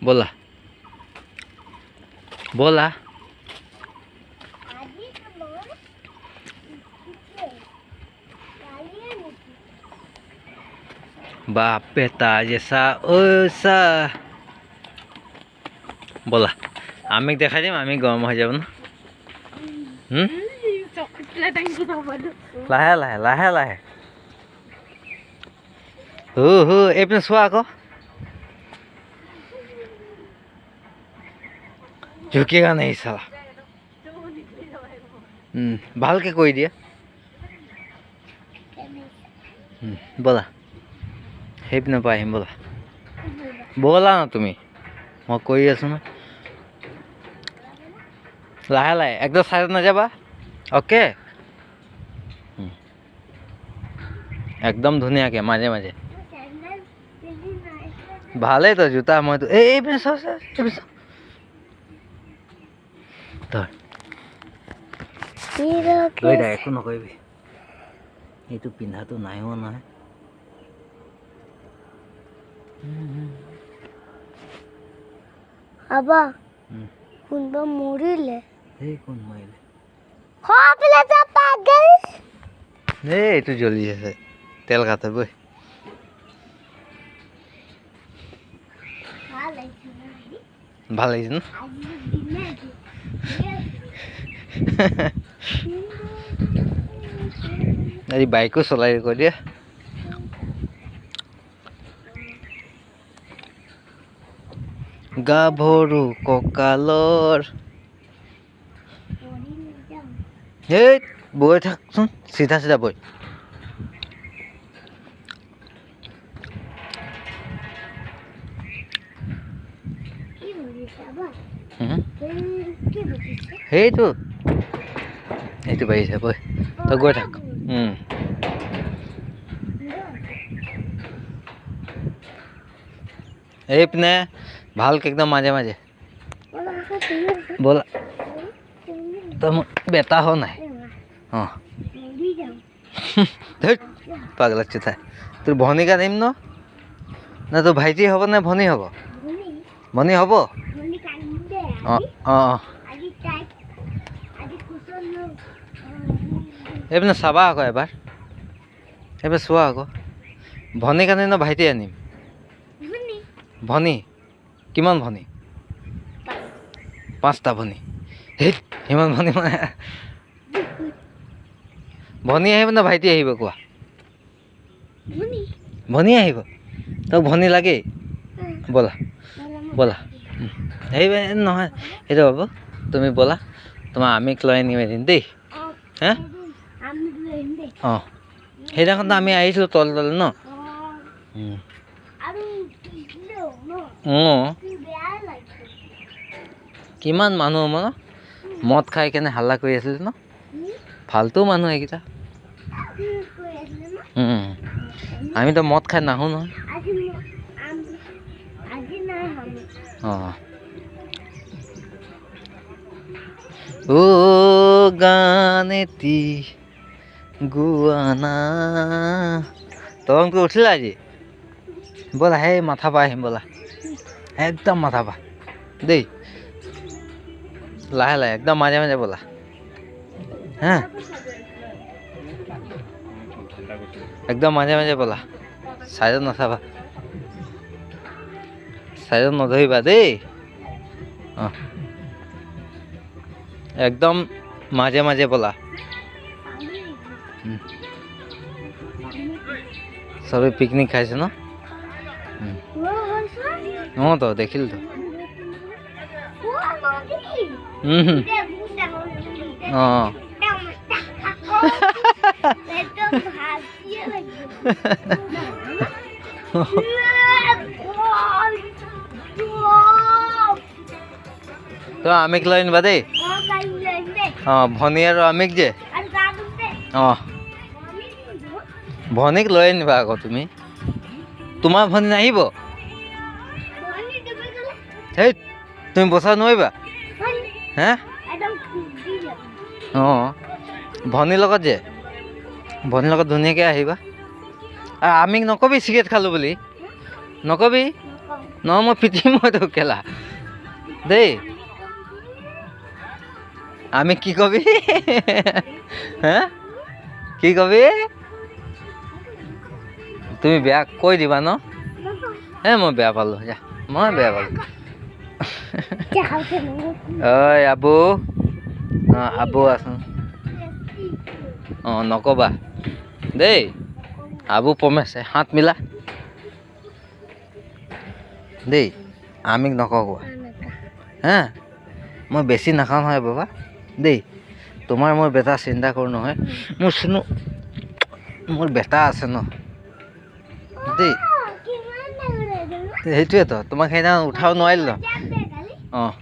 बोला बोला बाप बेटा जैसा ओसा बोला आमिक देखा दिम आमिक गरम हो যাব না लाहे लाहे लाहे लाहे हो এইপিনে চোৱা আকৌ झुकेगा नहीं साला ভালকে কৈ দিয়া बोला সেইপিনে পৰা আহিম बोला बोला না তুমি মই কৈ আছো না লাহে লাহে একদম সাইডত নাযাবা ওকে একদম ধুনীয়াকে মাজে মাজে ভালেই তো জোতা মইতো এই পিনে চাও ধৰ লৈ দে একো নকৰিবি এইটো পিন্ধাটো নাইও নহয় আবা কোনবা মৰিলে এই কোন মৰিলে হপলে যা পাগল এই এইটো জ্বলি আছে তেল খাতে বই ভাল লাগিছে ন এই বাইকো চলাই কৈ দিয়া গাভৰু কঁকালৰ এই বৈ থাকচোন চিধা চিধা বৈ সেইটো এইটো বাঢ়িছে বৈ তই গৈ থাক এইপিনে ভালকে একদম মাজে মাজে बोला तो बेटा हो ना हाँ पागल चुता তোর ভনী का দিম না তো ভাইটি হব না ভনী হব ভনী হব এইপিনে চাবা আকৌ এবাৰ এইবাৰ চোৱা আকৌ ভনী কাৰণে না ভাইটি আনিম ভনী কিমান ভনী 5টা ভনী হেই ইমান ভনী মানে ভনী আহিব না ভাইটি আহিব কোৱা ভনী আহিব তো ভনী লাগে বলা বলা এই নহয় সেইটো হ'ব তুমি বলা তোমাৰ আমিক লৈ আনিম এদিন দেই হা অঁ সেইদিনাখন আমি আহিছিলোঁ তল তলে ন অঁ কিমান মানুহ মানে মদ খাই কেনে হাল্লা কৰি আছিলে ন ফাল্টু মানুহ এইকেইটা আমিতো মদ খাই নাহোঁ নহয় অঁ ও গান এটি গোৱানা তৰংটো উঠিলা আজি ব'লা সেই মাথা পা আহিম ব'লা একদম মাথা পা দেই লাহে লাহে একদম মাজে মাজে ব'লা হা একদম মাজে মাজে ব'লা চাইডত নাচাবা চাইডত নধৰিবা দেই অঁ একদম মাজে মাজে ব'লা চবে পিকনিক খাইছে ন অঁ তো দেখিল তো অঁ তো আমিক লৈ আনিবা দেই অঁ ভনী আৰু আমিক যে অঁ ভনীক লৈ আনিবা আকৌ তুমি তোমাৰ ভনী নাহিব সেই তুমি বচাব নোৱাৰিবা হে অঁ ভনীৰ লগত যে ভনীৰ লগত ধুনীয়াকৈ আহিবা আৰু আমিক নকবি চিগাৰেট খালোঁ বুলি নকবি নহয় মই পিটিম মই তোক কেলা দেই আমি কি কবি হা কি কবি তুমি বেয়া কৈ দিবা ন মই বেয়া পালোঁ যা মই বেয়া পালোঁ ঐ আবু আবু আছোন নক'বা দেই আবু প্ৰমেশ হাত মিলা দেই আমিক নকওঁ হা মই বেছি নাখাওঁ নহয় বাবা দেই তোমাৰ মোৰ বেটা চিন্তা কৰোঁ নহয় মোৰ চুনু মোৰ বেটা আছে ন দেই সেইটোৱেতো তোমাক সেইদিনা উঠাব নোৱাৰিলোঁ অঁ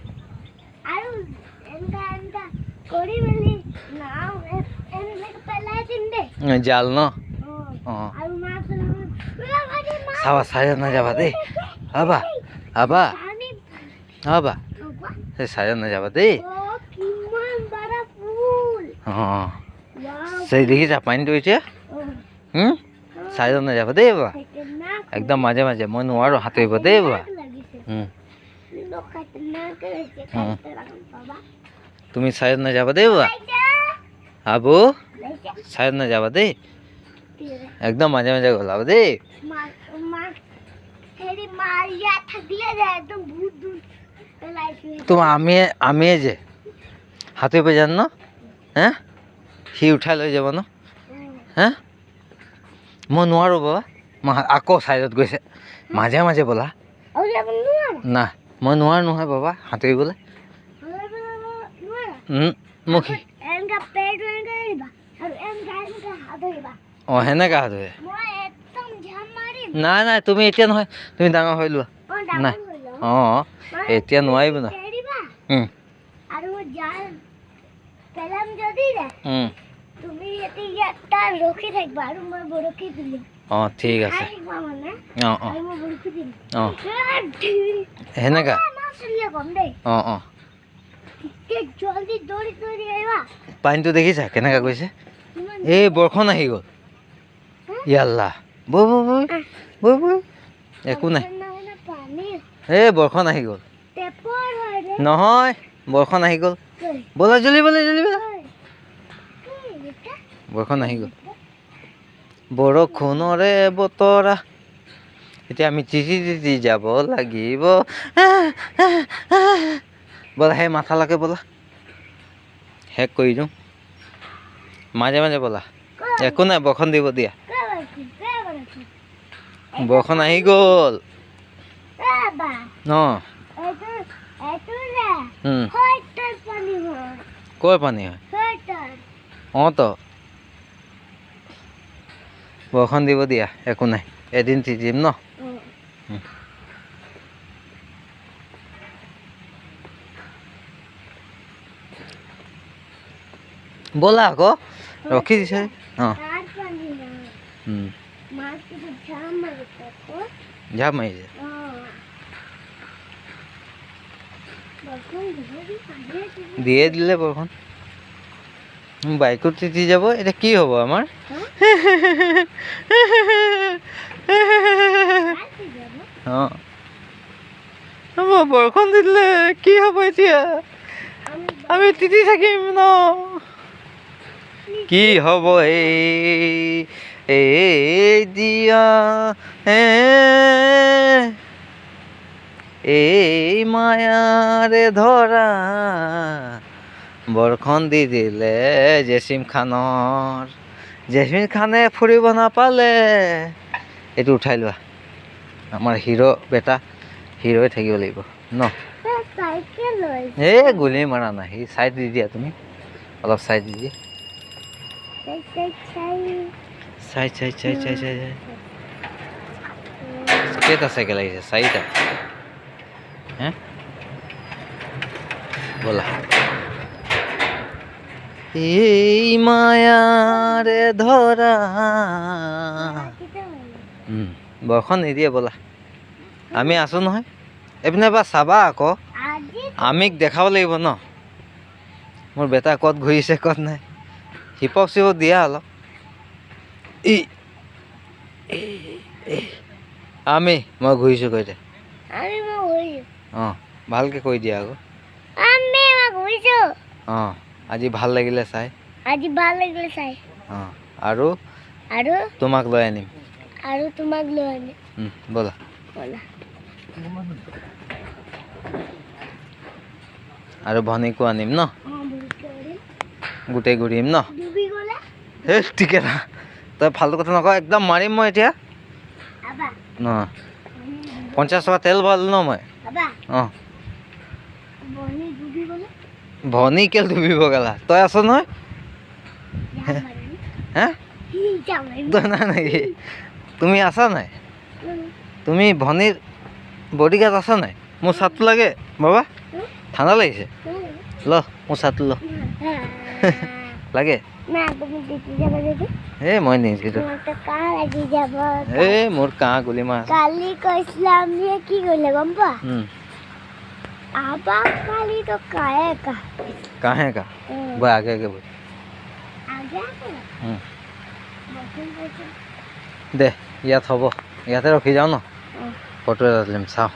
জাল ন অঁ চাবা চাই নাযাবা দেই আবা আবা আবা সেই চাই নাযাবা দেই অঁ সেই দেখিছা পানীটো এতিয়া চাই নাযাবা দেই বাবা একদম মাজে মাজে মই নোৱাৰোঁ সাঁতুৰিব দেই বাবা তুমি চাই নাযাবা দেই বাবা আবু চাই নাযাবা দেই একদম মাজে মাজে গ'লাব দেই তোমাৰ আমিয়ে যে সাঁতুৰিব জানো ন হে সি উঠাই লৈ যাব ন হে মই নোৱাৰোঁ বাবা মই আকৌ চাইডত গৈছে মাজে মাজে ব'লা না মই নোৱাৰোঁ নহয় বাবা সাঁতুৰিবলৈ মোক অঁ সেনেকৈ সাঁতুৰে নাই নাই তুমি এতিয়া নহয় তুমি ডাঙৰ হৈ লোৱা নাই অঁ এতিয়া নোৱাৰিব না অঁ ঠিক আছে অঁ অঁ অঁ সেনেকা অঁ অঁ পানীটো দেখিছা কেনেকৈ গৈছে এই বৰষুণ আহি গ'ল ইয়াল্লা বৈ বৈ বৈ বৈ বৈ একো নাই এই বৰষুণ আহি গ'ল নহয় বৰষুণ আহি গ'ল ব'লা জ্বলিবলৈ বৰষুণ আহি গ'ল বৰষুণৰে বতৰা এতিয়া আমি তিতি তিতি যাব লাগিব ব'লা সেই মাথালৈকে ব'লা শেষ কৰি দিওঁ মাজে মাজে ব'লা একো নাই বৰষুণ দিব দিয়া বৰষুণ আহি গ'ল অঁ ক'ৰ পানী হয় অঁ তো বৰষুণ দিব দিয়া একো নাই এদিন তিতিম ন ব'লা আকৌ ৰখি দিছে অঁ ঝাপ মাৰিছে দিয়ে দিলে বৰষুণ বাইকত তিতি যাব এতিয়া কি হ'ব আমাৰ অঁ বৰষুণ দি দিলে কি হ'ব এতিয়া আমি তিতি থাকিম ন কি হ'ব এই দিয়া এই মায়াৰে ধৰা বৰষুণ দি দিলে জেচিম খানে ফুৰিব নাপালে এইটো উঠাই লোৱা আমাৰ হিৰ' বেটা হিৰ'ই থাকিব লাগিব ন এই গুলি মাৰা নাই সি চাইড দি দিয়া তুমি অলপ চাইড দি দিয়া চাইড কেইটা চাইকেল আহিছে চাৰিটা হে ব'লা এই মায়াৰে ধৰা বৰষুণ নিদিয়ে ব'লা আমি আছোঁ নহয় এইপিনে এবাৰ চাবা আকৌ আমিক দেখাব লাগিব ন মোৰ বেটা ক'ত ঘূৰিছে ক'ত নাই হিপক চিপক দিয়া অলপ মই ঘূৰিছোঁ গৈ আমি মই ঘূৰিছোঁ অঁ ভালকৈ কৈ দিয়া আকৌ আমি মই ঘূৰিছোঁ অঁ আজি ভাল লাগিলে চাই আজি ভাল লাগিলে চাই অঁ আৰু আৰু তোমাক লৈ আনিম আৰু তোমাক লৈ আনিম ব'লা ব'লা আৰু ভনীকো আনিম ন গোটেই ঘূৰিম ন ডুবি গ'লে এই ঠিকে না তই ফাল্টু কথা নকওঁ একদম মাৰিম মই এতিয়া আবা ন 50 টকা তেল ভৰালোঁ ন মই আবা অঁ বনি ডুবি গ'লে ভনী কেল ডুবিব গেলা তই আছ নহয় যাম মাৰিম হে যাম মাৰিম তই নাই নেকি তুমি আছা নাই তুমি ভনীৰ বডিগাৰ্ড আছা নাই মোৰ চাটটো লাগে বাবা ঠাণ্ডা লাগিছে ল মোৰ চাটটো ল লাগে না তুমি জিতি যাবা যদি এই মই নিজিতো তোমার তো কাহ লাগি যাব এই মোৰ কাহ গুলি মাছ কালি কইছিলাম যে কি কইলে গম পা আবা কালি তো কাহে কা কাহে কা বই আগে আগে বই আগে আগে বসুন বসুন দে ইয়াত হ'ব ইয়াতে ৰখি যাওঁ ন ফটো এটা তুলিম চাওঁ